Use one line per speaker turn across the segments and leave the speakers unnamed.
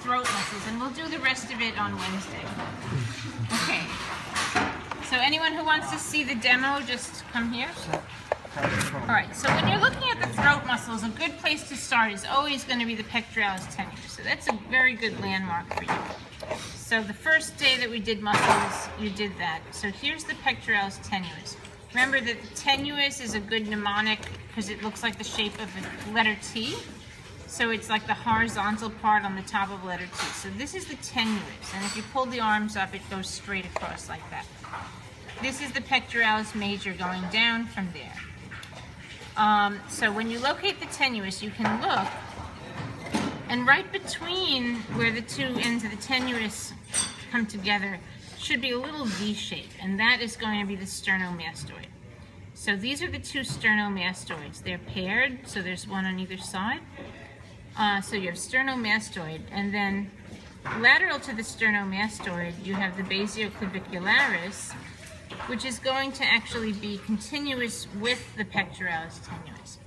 throat muscles, and we'll do the rest of it on Wednesday. Okay. So anyone who wants to see the demo, just come here. All right, so when you're looking at the throat muscles, a good place to start is always going to be the pectoralis tenuis. So that's a very good landmark for you. So the first day that we did muscles, you did that. So here's the pectoralis tenuis. Remember that the tenuis is a good mnemonic because it looks like the shape of the letter T. So it's like the horizontal part on the top of letter T. So this is the tenuis, and if you pull the arms up, it goes straight across like that. This is the pectoralis major going down from there. So when you locate the tenuis, you can look, and right between where the two ends of the tenuis come together should be a little V shape, and that is going to be the sternomastoid. So these are the two sternomastoids. They're paired, so there's one on either side. So you have sternomastoid, and then lateral to the sternomastoid, you have the basioclavicularis, which is going to actually be continuous with the pectoralis tenuis.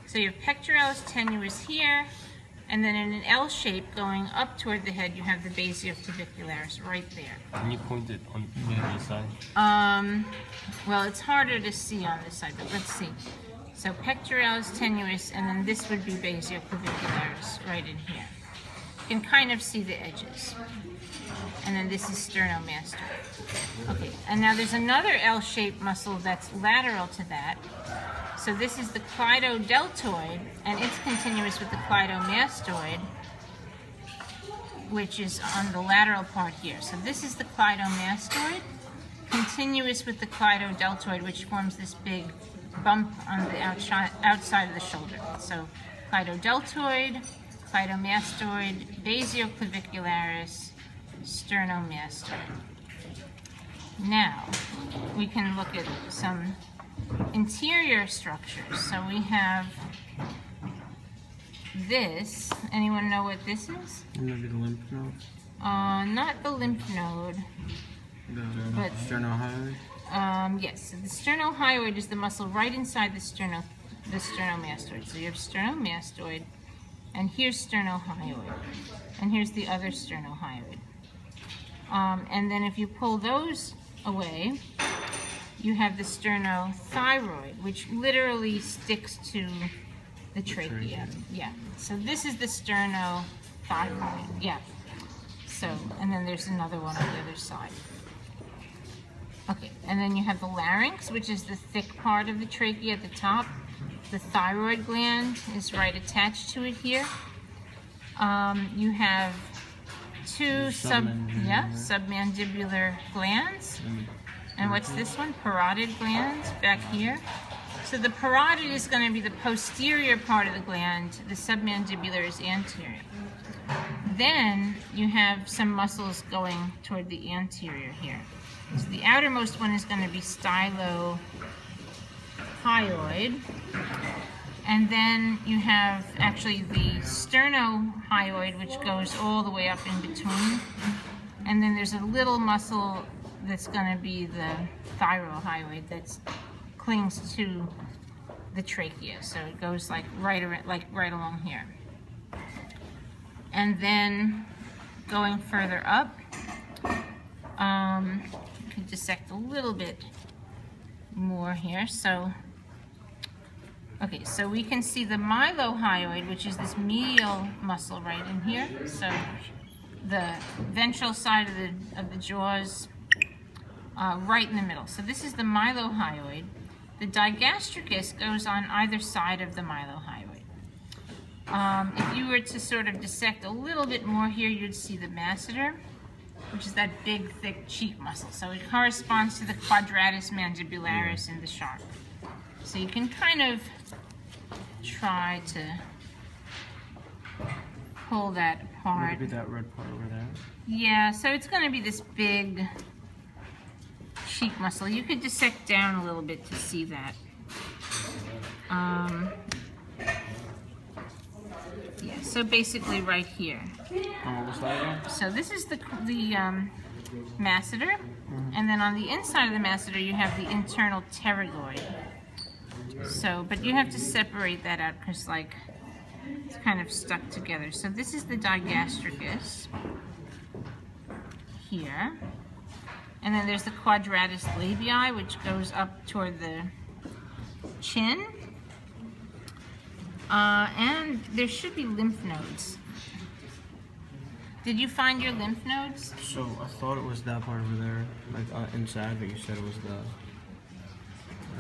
So you have pectoralis tenuis here, and then in an L shape going up toward the head, you have the basioclavicularis right there.
Can you point it on the other side?
Well, it's harder to see on this side, but let's see. So pectoralis tenuis, and then this would be basioclavicularis right in here. You can kind of see the edges. And then this is sternomastoid. Okay, and now there's another L-shaped muscle that's lateral to that. So this is the cleidodeltoid, and it's continuous with the cleidomastoid, which is on the lateral part here. So this is the cleidomastoid, continuous with the cleidodeltoid, which forms this big bump on the outside of the shoulder. So cleidodeltoid, cleidomastoid, basioclavicularis, sternomastoid. Now, we can look at some interior structures. So we have this. Anyone know what this is?
Maybe the lymph node?
Not the lymph node.
But sternohyoid?
Yes, so the sternohyoid is the muscle right inside the sternomastoid. So you have sternomastoid, and here's sternohyoid, and here's the other sternohyoid. And then if you pull those away, you have the sternothyroid, which literally sticks to the trachea. Yeah, so this is the sternothyroid, yeah. So, and then there's another one on the other side. Okay, and then you have the larynx, which is the thick part of the trachea at the top. The thyroid gland is right attached to it here. You have two submandibular glands. And what's this one? Parotid glands back here. So the parotid is going to be the posterior part of the gland. The submandibular is anterior. Then you have some muscles going toward the anterior here. So the outermost one is going to be stylohyoid. And then you have actually the sternohyoid, which goes all the way up in between. And then there's a little muscle that's going to be the thyrohyoid that clings to the trachea. So it goes like right along here. And then going further up, you can dissect a little bit more here. So, okay, so we can see the mylohyoid, which is this medial muscle right in here. So the ventral side of the jaws, right in the middle. So this is the mylohyoid. The digastricus goes on either side of the mylohyoid. If you were to sort of dissect a little bit more here, you'd see the masseter, which is that big, thick cheek muscle. So it corresponds to the quadratus mandibularis in the shark. So you can kind of try to pull that apart.
Maybe that red part over there.
Yeah, so it's going to be this big cheek muscle. You could dissect down a little bit to see that. Yeah, so basically right here. So this is the masseter, and then on the inside of the masseter you have the internal pterygoid. So, but you have to separate that out because, like, It's kind of stuck together. So this is the digastricus here. And then there's the quadratus labii, which goes up toward the chin. And there should be lymph nodes. Did you find your lymph nodes?
So I thought it was that part over there, like inside, but you said it was the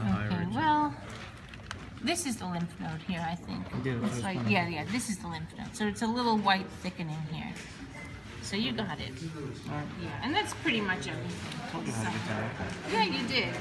Okay, well, this is the lymph node here, I think.
Yeah,
It's like, yeah, this is the lymph node. So it's a little white thickening here. So you got it. Yeah, and that's pretty much everything.
Told you how to get that.
Yeah, you did.